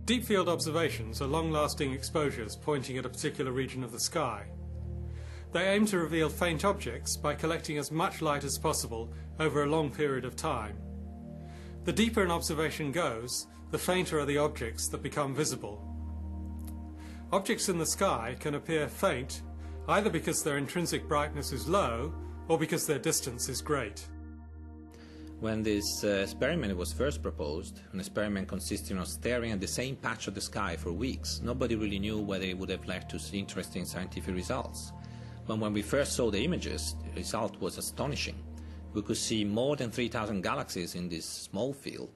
Deep field observations are long-lasting exposures pointing at a particular region of the sky. They aim to reveal faint objects by collecting as much light as possible over a long period of time. The deeper an observation goes, the fainter are the objects that become visible. Objects in the sky can appear faint either because their intrinsic brightness is low or because their distance is great. When this experiment was first proposed, an experiment consisting of staring at the same patch of the sky for weeks, nobody really knew whether it would have led to interesting scientific results. But when we first saw the images, the result was astonishing. We could see more than 3,000 galaxies in this small field.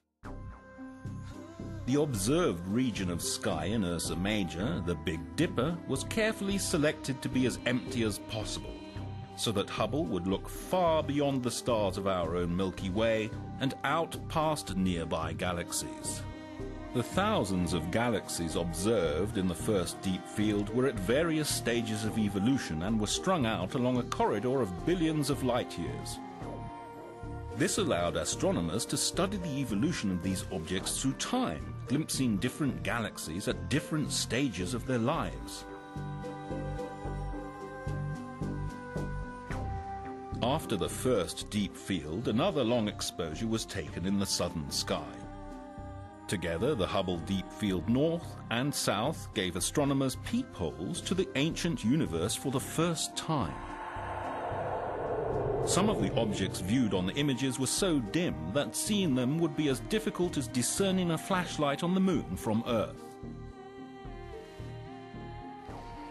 The observed region of sky in Ursa Major, the Big Dipper, was carefully selected to be as empty as possible, so that Hubble would look far beyond the stars of our own Milky Way and out past nearby galaxies. The thousands of galaxies observed in the first deep field were at various stages of evolution and were strung out along a corridor of billions of light years. This allowed astronomers to study the evolution of these objects through time, glimpsing different galaxies at different stages of their lives. After the first deep field, another long exposure was taken in the southern sky. Together, the Hubble Deep Field North and South gave astronomers peepholes to the ancient universe for the first time. Some of the objects viewed on the images were so dim that seeing them would be as difficult as discerning a flashlight on the moon from Earth.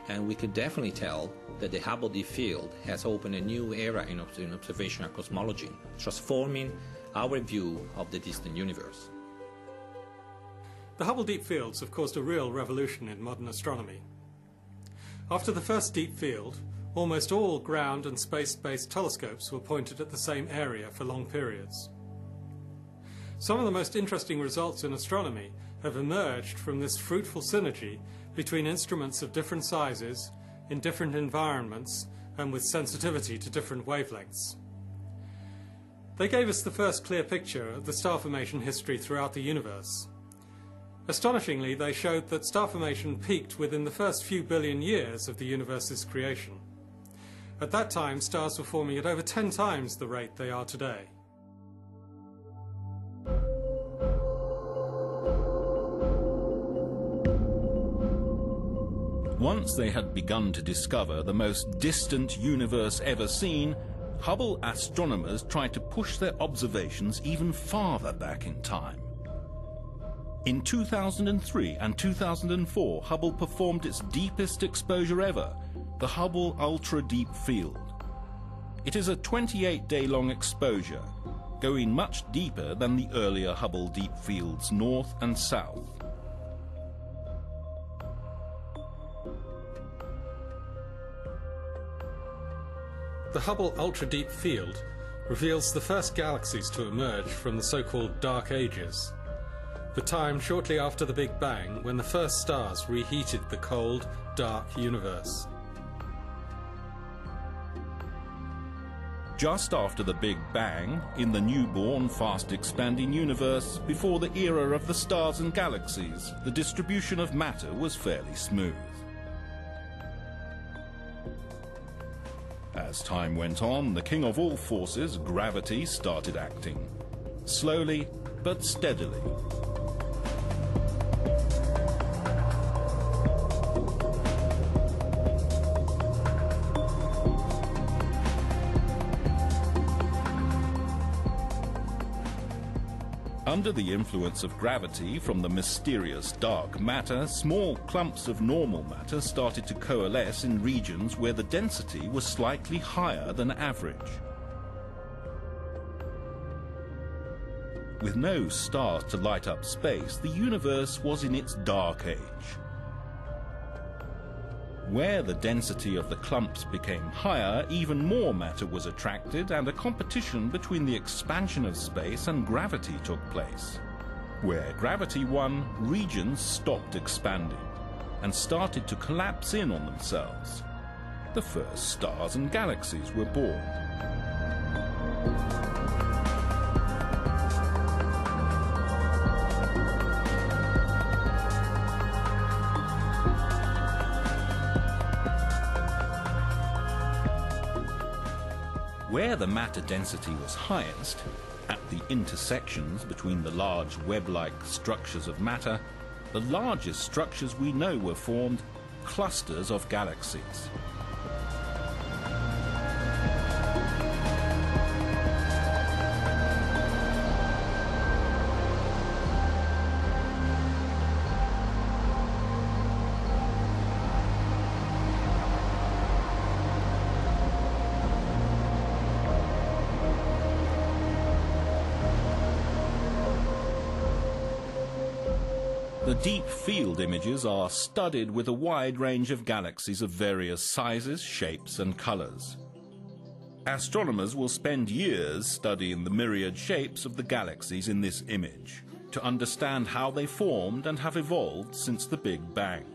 And we could definitely tell that the Hubble Deep Field has opened a new era in observational cosmology, transforming our view of the distant universe. The Hubble Deep Fields have caused a real revolution in modern astronomy. After the first deep field, almost all ground and space-based telescopes were pointed at the same area for long periods. Some of the most interesting results in astronomy have emerged from this fruitful synergy between instruments of different sizes, in different environments, and with sensitivity to different wavelengths. They gave us the first clear picture of the star formation history throughout the universe. Astonishingly, they showed that star formation peaked within the first few billion years of the universe's creation. At that time, stars were forming at over 10 times the rate they are today. Once they had begun to discover the most distant universe ever seen, Hubble astronomers tried to push their observations even farther back in time. In 2003 and 2004, Hubble performed its deepest exposure ever, the Hubble Ultra Deep Field. It is a 28-day-long exposure, going much deeper than the earlier Hubble Deep Fields North and South. The Hubble Ultra Deep Field reveals the first galaxies to emerge from the so-called Dark Ages, the time shortly after the Big Bang when the first stars reheated the cold, dark universe. Just after the Big Bang, in the newborn, fast-expanding universe, before the era of the stars and galaxies, the distribution of matter was fairly smooth. As time went on, the king of all forces, gravity, started acting. Slowly, but steadily. Under the influence of gravity from the mysterious dark matter, small clumps of normal matter started to coalesce in regions where the density was slightly higher than average. With no stars to light up space, the universe was in its dark age. Where the density of the clumps became higher, even more matter was attracted, and a competition between the expansion of space and gravity took place. Where gravity won, regions stopped expanding and started to collapse in on themselves. The first stars and galaxies were born. Where the matter density was highest, at the intersections between the large web-like structures of matter, the largest structures we know were formed clusters of galaxies. The deep field images are studded with a wide range of galaxies of various sizes, shapes and colors. Astronomers will spend years studying the myriad shapes of the galaxies in this image to understand how they formed and have evolved since the Big Bang.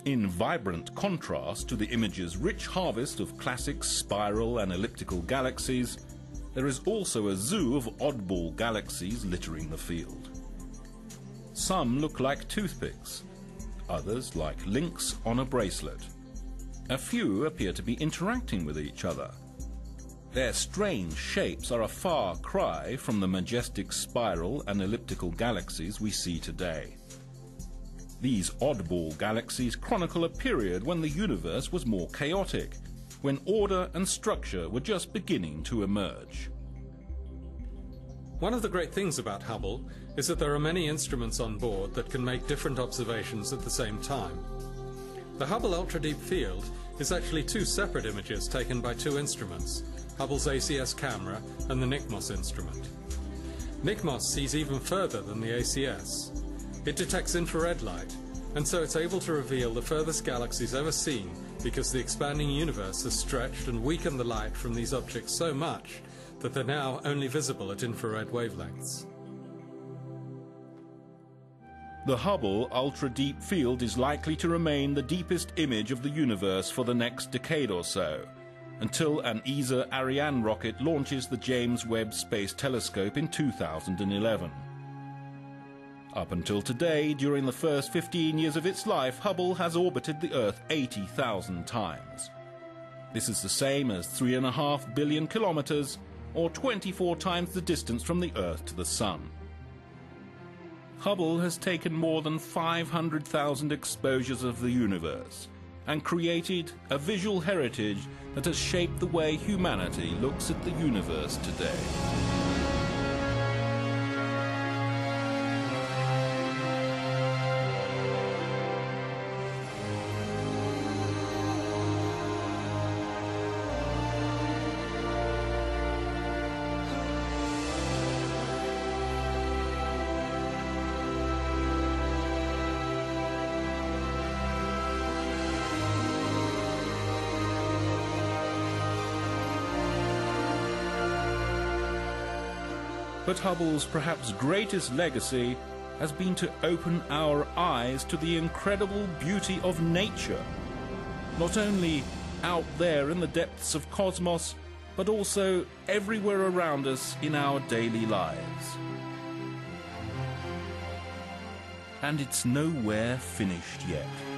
In vibrant contrast to the image's rich harvest of classic spiral and elliptical galaxies, there is also a zoo of oddball galaxies littering the field. Some look like toothpicks, others like links on a bracelet. A few appear to be interacting with each other. Their strange shapes are a far cry from the majestic spiral and elliptical galaxies we see today. These oddball galaxies chronicle a period when the universe was more chaotic, when order and structure were just beginning to emerge. One of the great things about Hubble is that there are many instruments on board that can make different observations at the same time. The Hubble Ultra Deep Field is actually two separate images taken by two instruments, Hubble's ACS camera and the NICMOS instrument. NICMOS sees even further than the ACS. It detects infrared light, and so it's able to reveal the furthest galaxies ever seen because the expanding universe has stretched and weakened the light from these objects so much that they're now only visible at infrared wavelengths. The Hubble Ultra Deep Field is likely to remain the deepest image of the universe for the next decade or so, until an ESA Ariane rocket launches the James Webb Space Telescope in 2011. Up until today, during the first 15 years of its life, Hubble has orbited the Earth 80,000 times. This is the same as 3.5 billion kilometers, or 24 times the distance from the Earth to the Sun. Hubble has taken more than 500,000 exposures of the universe and created a visual heritage that has shaped the way humanity looks at the universe today. But Hubble's perhaps greatest legacy has been to open our eyes to the incredible beauty of nature, not only out there in the depths of cosmos, but also everywhere around us in our daily lives. And it's nowhere finished yet.